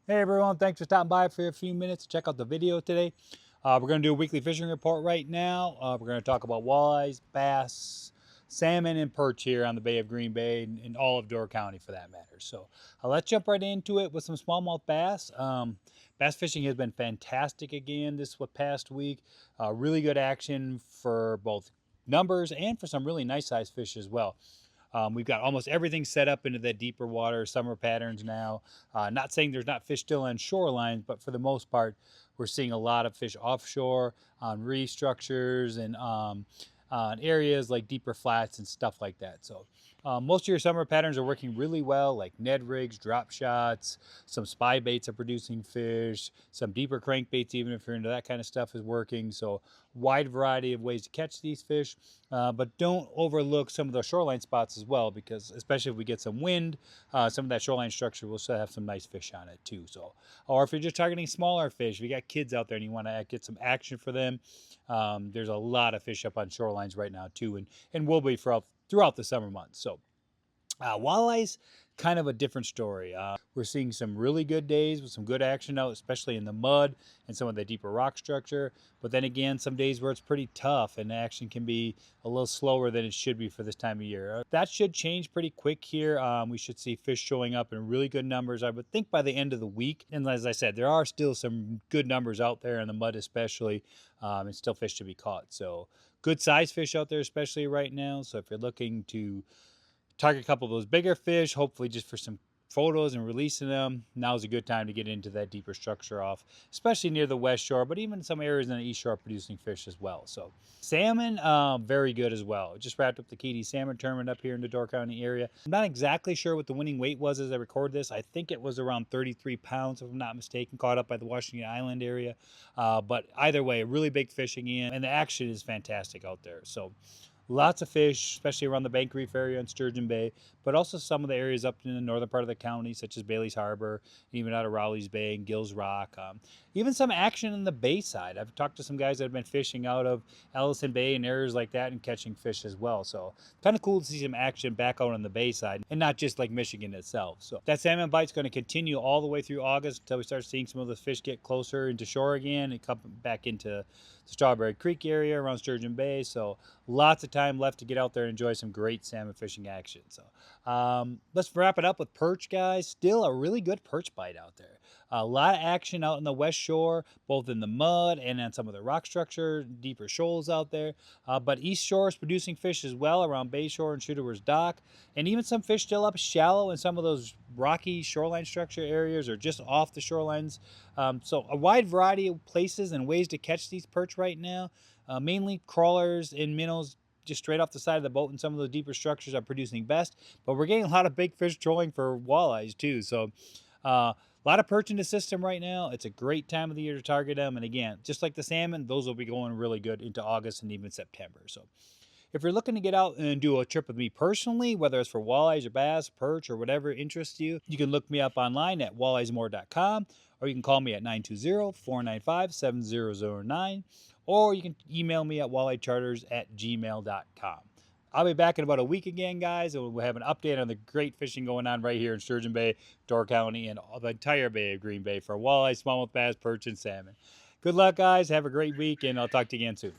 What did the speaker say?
Hey everyone, thanks for stopping by for a few minutes to check out the video today. We're going to do a weekly fishing report right now. We're going to talk about walleyes, bass, salmon, and perch here on the Bay of Green Bay and all of Door County for that matter. So let's jump right into it with some smallmouth bass. Bass fishing has been fantastic again this past week. Really good action for both numbers and for some really nice sized fish as well. We've got almost everything set up into the deeper water summer patterns now. Not saying there's not fish still on shorelines, but for the most part, we're seeing a lot of fish offshore on reef structures and on areas like deeper flats and stuff like that. So most of your summer patterns are working really well, like Ned rigs, drop shots, some spy baits are producing fish, some deeper crankbaits, even if you're into that kind of stuff, is working. So wide variety of ways to catch these fish, but don't overlook some of the shoreline spots as well, because especially if we get some wind, some of that shoreline structure will still have some nice fish on it too. So, or if you're just targeting smaller fish, if you got kids out there and you want to get some action for them, there's a lot of fish up on shorelines right now too, and will be throughout the summer months. So walleyes, kind of a different story. We're seeing some really good days with some good action out, especially in the mud and some of the deeper rock structure. But then again, some days where it's pretty tough and action can be a little slower than it should be for this time of year. That should change pretty quick here. We should see fish showing up in really good numbers, I would think, by the end of the week. And as I said, there are still some good numbers out there in the mud especially, and still fish to be caught. So good size fish out there, especially right now. So if you're looking to target a couple of those bigger fish, hopefully just for some photos and releasing them, now's a good time to get into that deeper structure off, especially near the west shore, but even some areas in the east shore producing fish as well. So salmon, very good as well. Just wrapped up the Katy salmon tournament up here in the Door County area. I'm not exactly sure what the winning weight was as I record this. I think it was around 33 pounds, if I'm not mistaken, caught up by the Washington Island area. But either way, really big fishing in, and the action is fantastic out there. So lots of fish, especially around the Bank Reef area and Sturgeon Bay, but also some of the areas up in the northern part of the county, such as Bailey's Harbor, even out of Rowley's Bay and Gills Rock. Even some action in the bay side. I've talked to some guys that have been fishing out of Allison Bay and areas like that and catching fish as well. So kind of cool to see some action back out on the bay side and not just like Michigan itself. So that salmon bite's going to continue all the way through August until we start seeing some of the fish get closer into shore again and come back into the Strawberry Creek area around Sturgeon Bay. So lots of time left to get out there and enjoy some great salmon fishing action. So let's wrap it up with perch, guys. Still a really good perch bite out there. A lot of action out in the west shore, both in the mud and on some of the rock structure, deeper shoals out there. But east shore is producing fish as well around Bay Shore and Shooter's Dock, and even some fish still up shallow in some of those rocky shoreline structure areas or just off the shorelines. So a wide variety of places and ways to catch these perch right now. Mainly crawlers and minnows just straight off the side of the boat, and some of the deeper structures are producing best. But we're getting a lot of big fish trolling for walleyes too. So a lot of perch in the system right now. It's a great time of the year to target them. And again, just like the salmon, those will be going really good into August and even September. So if you're looking to get out and do a trip with me personally, whether it's for walleyes or bass, perch, or whatever interests you, you can look me up online at walleyesmore.com, or you can call me at 920-495-7009, or you can email me at walleyecharters@gmail.com. I'll be back in about a week again, guys, and we'll have an update on the great fishing going on right here in Sturgeon Bay, Door County, and the entire Bay of Green Bay for walleye, smallmouth bass, perch, and salmon. Good luck, guys. Have a great week, and I'll talk to you again soon.